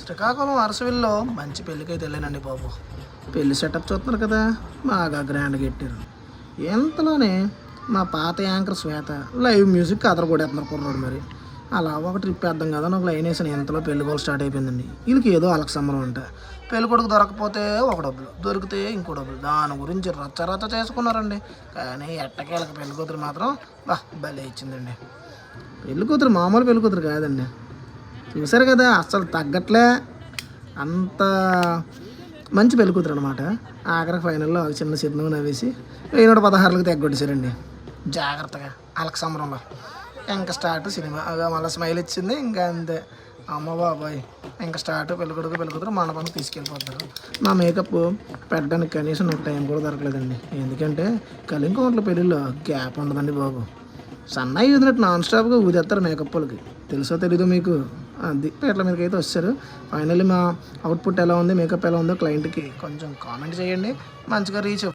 శ్రీకాకుళం అరసవిల్లో మంచి పెళ్ళికైతే వెళ్ళానండి బాబు. పెళ్లి సెటప్ చూస్తున్నారు కదా, బాగా గ్రాండ్గా పెట్టారు. ఎంతలోనే మా పాత యాంకర్ శ్వేత లైవ్ మ్యూజిక్ అదరగొడేస్తున్నారు కుర్రోడు. మరి అలా ఒక ట్రిప్ వేద్దాం కదా ఒక లైన్ వేసాను. ఎంతలో పెళ్లి గోలు స్టార్ట్ అయిపోయిందండి. వీళ్ళకి ఏదో అలక సంబరం అంట. పెళ్లి కొడుకు దొరకపోతే ఒక డబ్బులు, దొరికితే ఇంకో డబ్బులు, దాని గురించి రచ్చ చేసుకున్నారండి. కానీ ఎట్టకేళ్ళకి పెళ్లి కూతురు మాత్రం భలే ఇచ్చిందండి. పెళ్లి కూతురు మామూలు పెళ్లి కూతురు కాదండి. చూసారు కదా, అస్సలు తగ్గట్లే, అంత మంచి పెళ్లి కూతురు అనమాట. ఆఖరికి ఫైనల్లో చిన్న చిరునవ్వు నవ్వేసి 116లకు తెగొట్టేశారండి జాగ్రత్తగా అలక సంబరంలో. ఇంకా స్టార్ట్ సినిమా మళ్ళీ స్మైల్ ఇచ్చింది. ఇంకా అంతే, అమ్మ బాబాయ్ ఇంకా స్టార్ట్. పెళ్లి కూతురు మండపానికి తీసుకెళ్ళిపోతారు. నా మేకప్ పెట్టడానికి కనీసం నాకు టైం కూడా దొరకలేదండి. ఎందుకంటే కలింకోట్ల పెళ్ళిలో గ్యాప్ ఉండదండి బాబు. సన్నాయి ఊదినట్టు నాన్ స్టాప్గా ఊదేస్తారు మేకప్ వాళ్ళకి. తెలుసో తెలీదు మీకు? అది పేట్ల మీదకి అయితే వచ్చారు. ఫైనల్లీ మా అవుట్పుట్ ఎలా ఉంది, మేకప్ ఎలా ఉందో క్లయింట్కి కొంచెం కామెంట్ చేయండి. మంచిగా రీచ్